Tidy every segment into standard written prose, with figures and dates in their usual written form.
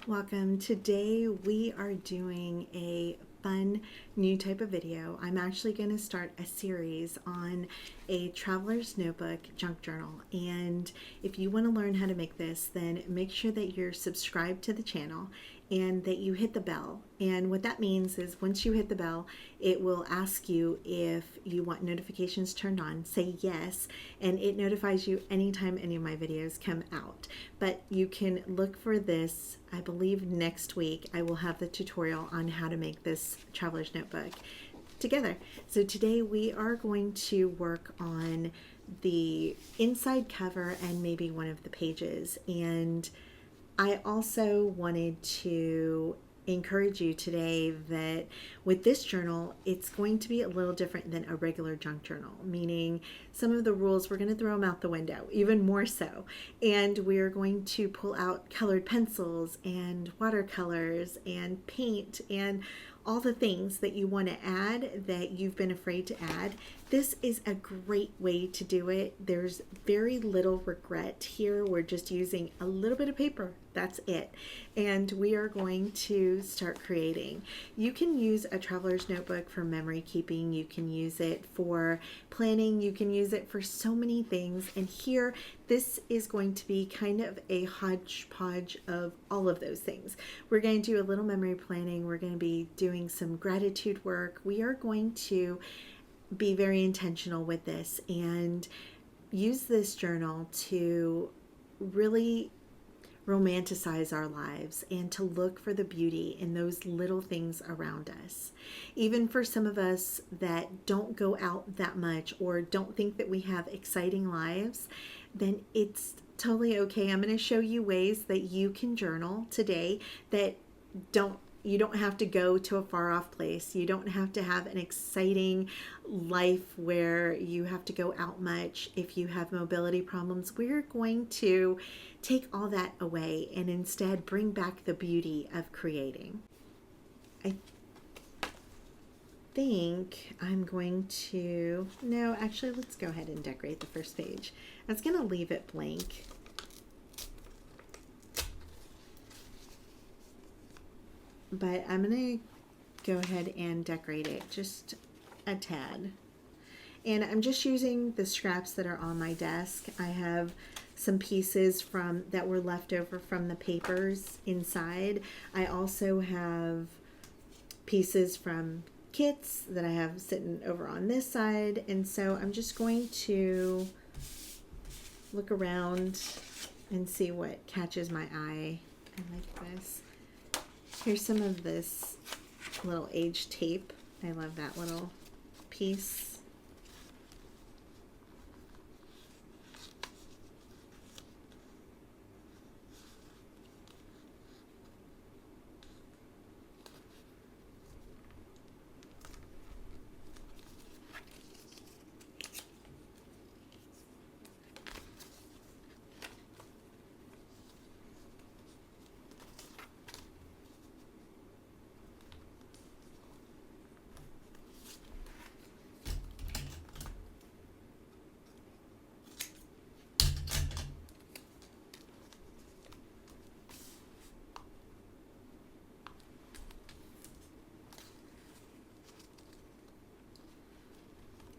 Welcome. Today we are doing a fun new type of video. I'm actually going to start a series on a traveler's notebook junk journal, and if you want to learn how to make this, then make sure that you're subscribed to the channel and that you hit the bell. And what that means is once you hit the bell, it will ask you if you want notifications turned on. Say yes, and it notifies you anytime any of my videos come out. But you can look for this. I believe next week I will have the tutorial on how to make this traveler's notebook together. So today we are going to work on the inside cover and maybe one of the pages. And I also wanted to encourage you today that with this journal, it's going to be a little different than a regular junk journal, meaning some of the rules, we're going to throw them out the window, even more so. And we're going to pull out colored pencils and watercolors and paint and all the things that you want to add that you've been afraid to add. This is a great way to do it. There's very little regret here. We're just using a little bit of paper. That's it. And we are going to start creating. You can use a traveler's notebook for memory keeping. You can use it for planning. You can use it for so many things. And here, this is going to be kind of a hodgepodge of all of those things. We're going to do a little memory planning. We're going to be doing some gratitude work. We are going to be very intentional with this and use this journal to really romanticize our lives and to look for the beauty in those little things around us. Even for some of us that don't go out that much or don't think that we have exciting lives, then it's totally okay. I'm going to show you ways that you can journal today that you don't have to go to a far off place. You don't have to have an exciting life where you have to go out much. If you have mobility problems, we're going to take all that away and instead bring back the beauty of creating. I think I'm going to, no, actually, let's go ahead and decorate the first page. I was going to leave it blank. But I'm going to go ahead and decorate it just a tad. And I'm just using the scraps that are on my desk. I have some pieces that were left over from the papers inside. I also have pieces from kits that I have sitting over on this side. And so I'm just going to look around and see what catches my eye. I like this. Here's some of this little age tape. I love that little piece.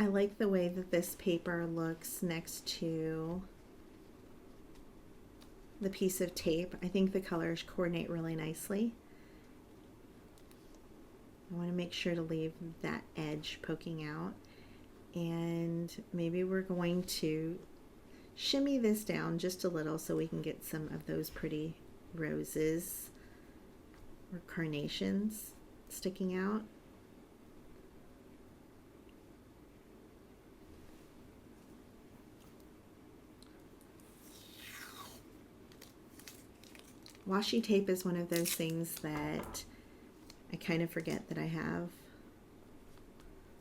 I like the way that this paper looks next to the piece of tape. I think the colors coordinate really nicely. I want to make sure to leave that edge poking out. And maybe we're going to shimmy this down just a little so we can get some of those pretty roses or carnations sticking out. Washi tape is one of those things that I kind of forget that I have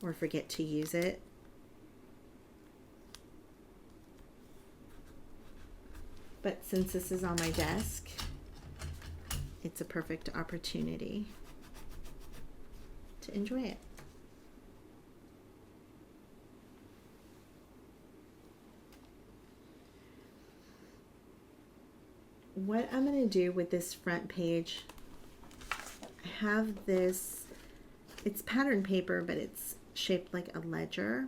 or forget to use it. But since this is on my desk, it's a perfect opportunity to enjoy it. what I'm going to do with this front page, I have this, it's pattern paper, but it's shaped like a ledger.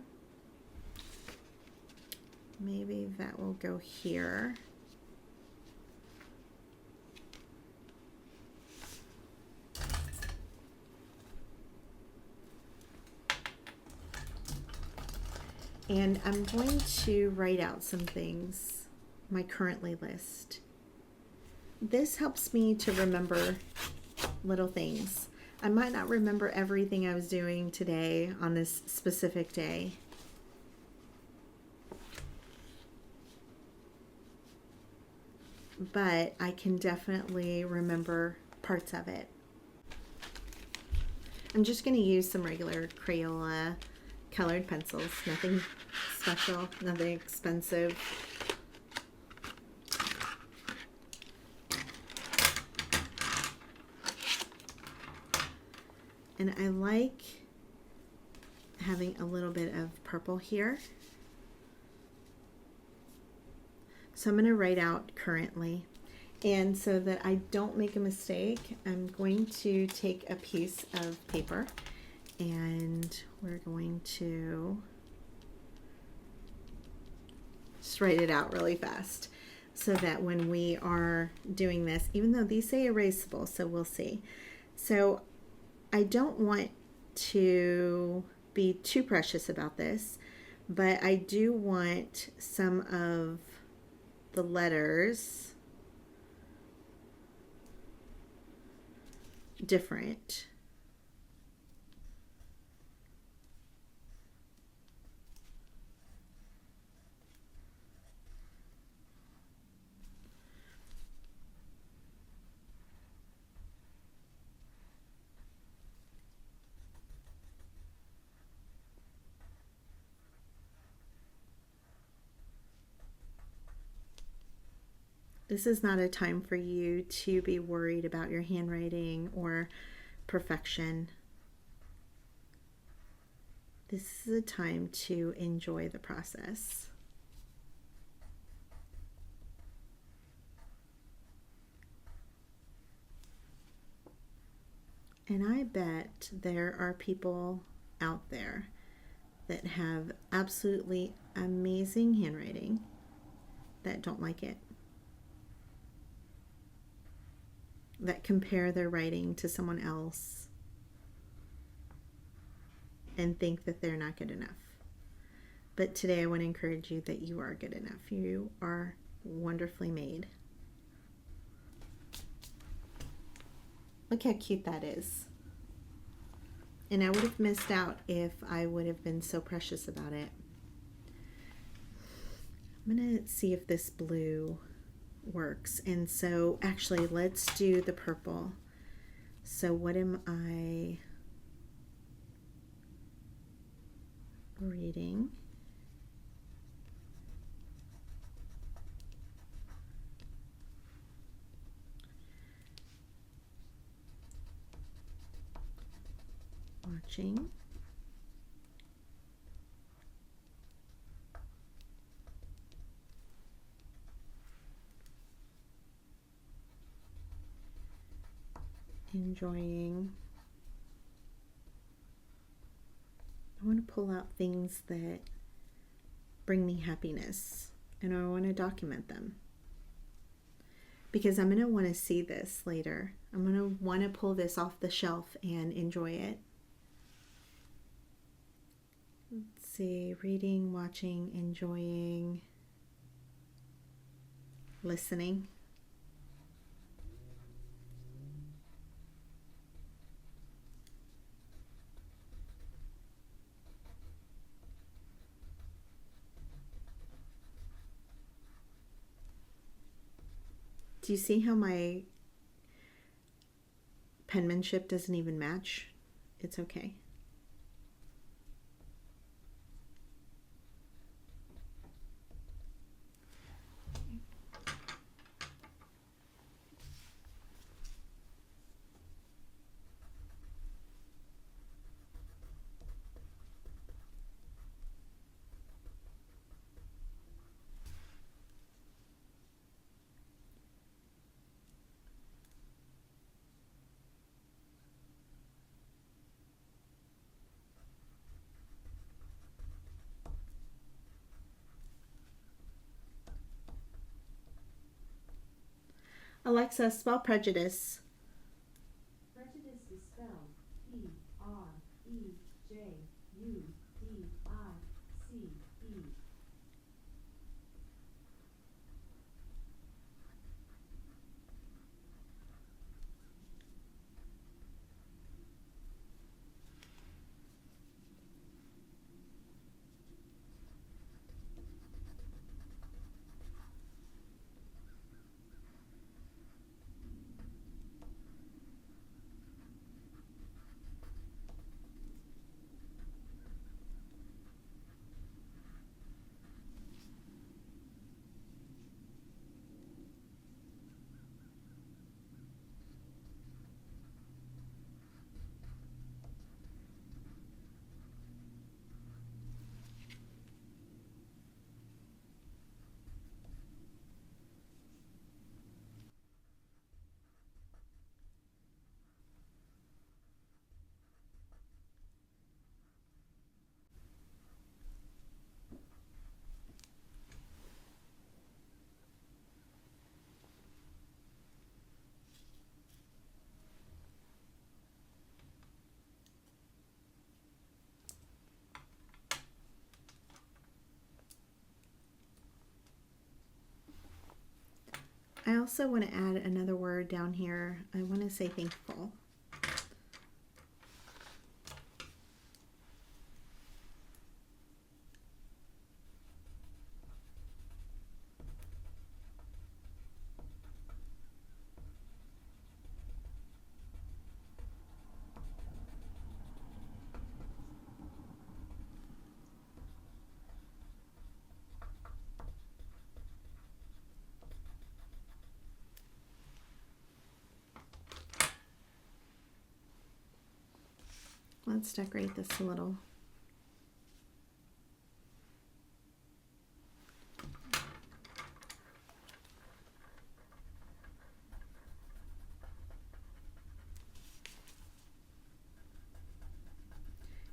Maybe that will go here. And I'm going to write out some things, my currently list. This helps me to remember little things. I might not remember everything I was doing today on this specific day. But I can definitely remember parts of it. I'm just going to use some regular Crayola colored pencils, nothing special, nothing expensive. And I like having a little bit of purple here. So I'm going to write out currently. And so that I don't make a mistake, I'm going to take a piece of paper and we're going to just write it out really fast so that when we are doing this, even though these say erasable, so we'll see. So I don't want to be too precious about this, but I do want some of the letters different. This is not a time for you to be worried about your handwriting or perfection. This is a time to enjoy the process. And I bet there are people out there that have absolutely amazing handwriting that don't like it, that compare their writing to someone else and think that they're not good enough. But today I want to encourage you that you are good enough. You are wonderfully made. Look how cute that is. And I would have missed out if I would have been so precious about it. I'm going to see if this blue works. And so actually let's do the purple. So what am I reading? Watching. Enjoying. I want to pull out things that bring me happiness, and I want to document them because I'm going to want to see this later. I'm going to want to pull this off the shelf and enjoy it. Let's see, reading, watching, enjoying, listening. Do you see how my penmanship doesn't even match? It's okay. Alexa, spell prejudice. Prejudice is spelled P-R-E-J-U-D-I-C-E. I also want to add another word down here. I want to say thankful. Let's decorate this a little.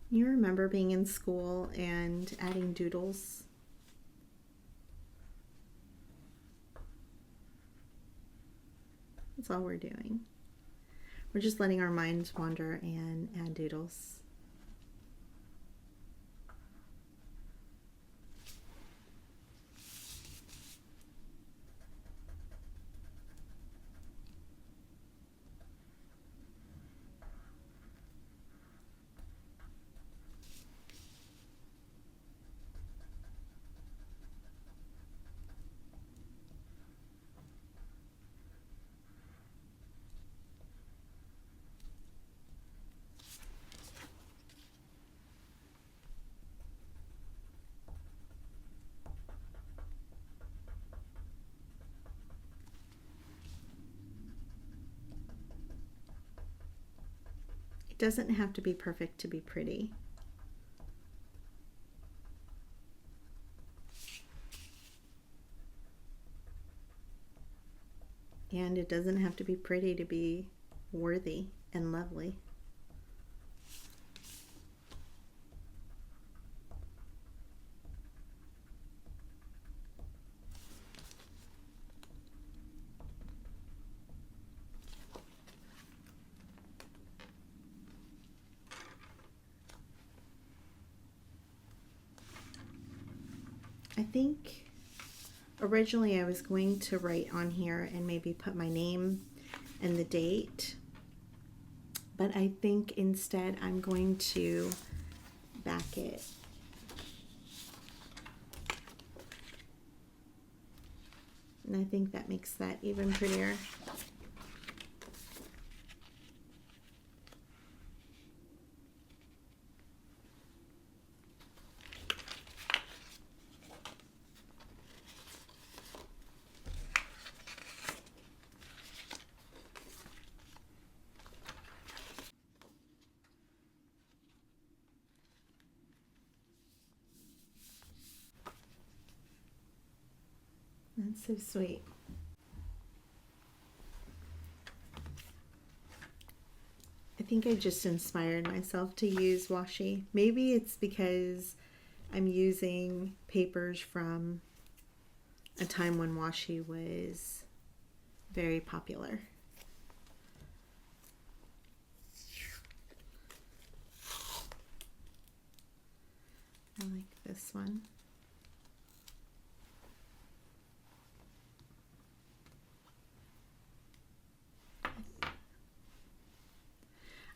You remember being in school and adding doodles? That's all we're doing. We're just letting our minds wander and add doodles. It doesn't have to be perfect to be pretty. And it doesn't have to be pretty to be worthy and lovely. I think originally I was going to write on here and maybe put my name and the date, but I think instead I'm going to back it. And I think that makes that even prettier. That's so sweet. I think I just inspired myself to use washi. Maybe it's because I'm using papers from a time when washi was very popular. I like this one.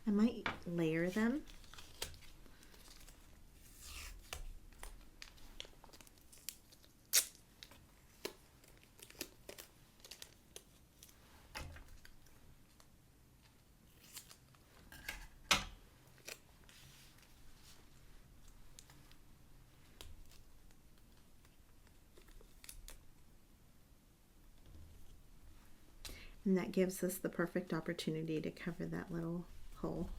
I might layer them. And that gives us the perfect opportunity to cover that little hole.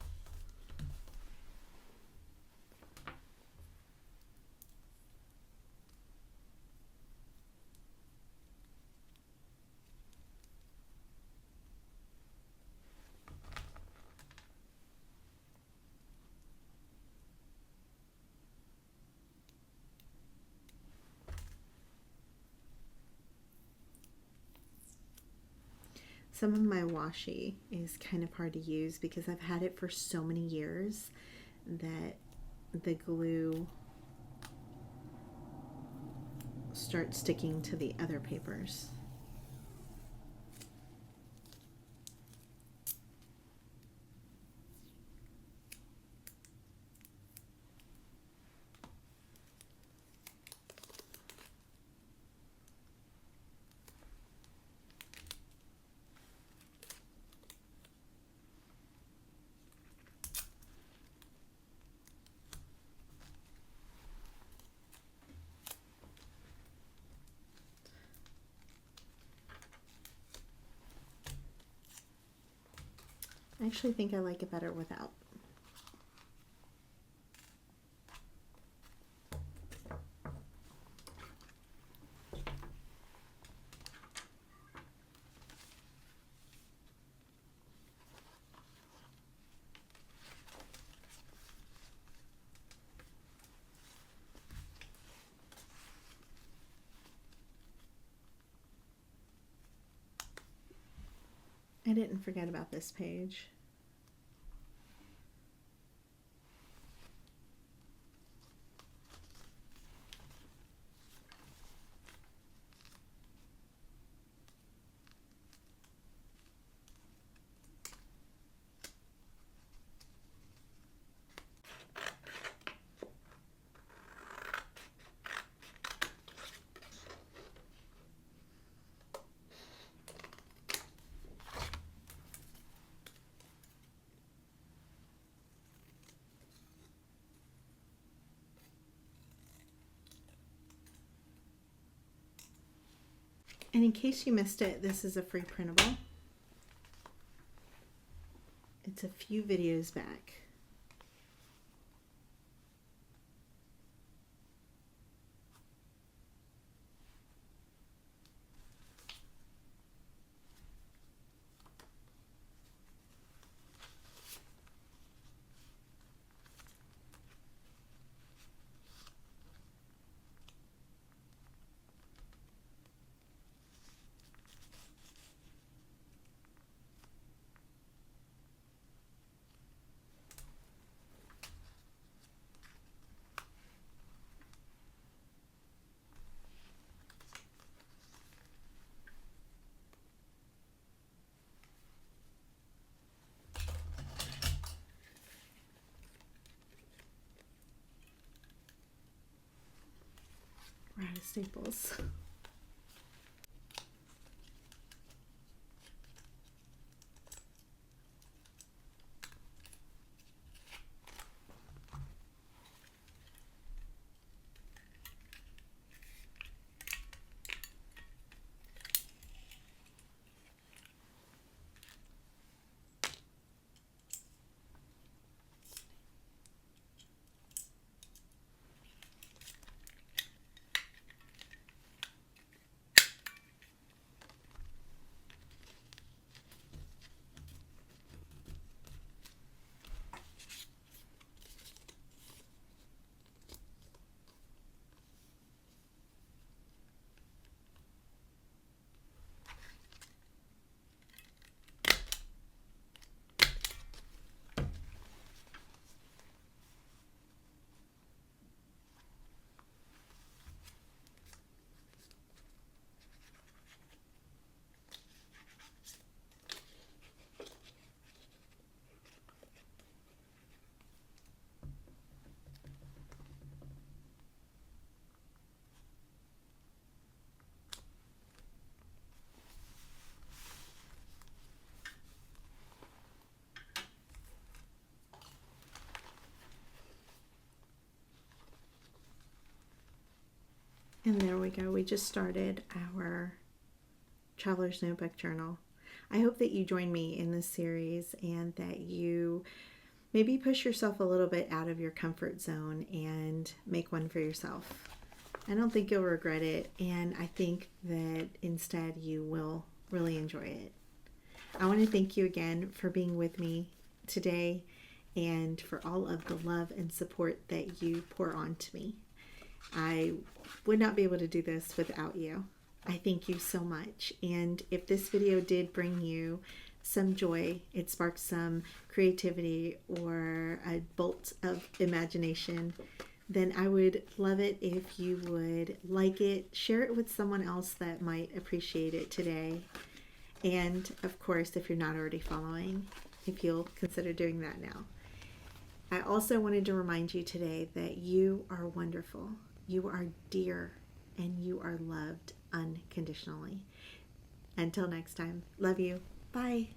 Some of my washi is kind of hard to use because I've had it for so many years that the glue starts sticking to the other papers. I actually think I like it better without. I didn't forget about this page. And in case you missed it, this is a free printable. It's a few videos back. We're out of staples. And there we go. We just started our Traveler's Notebook journal. I hope that you join me in this series and that you maybe push yourself a little bit out of your comfort zone and make one for yourself. I don't think you'll regret it, and I think that instead you will really enjoy it. I want to thank you again for being with me today and for all of the love and support that you pour on to me. I would not be able to do this without you. I thank you so much. And if this video did bring you some joy, it sparked some creativity or a bolt of imagination, then I would love it if you would like it, share it with someone else that might appreciate it today. And of course, if you're not already following, if you'll consider doing that now. I also wanted to remind you today that you are wonderful, you are dear, and you are loved unconditionally. Until next time, love you. Bye.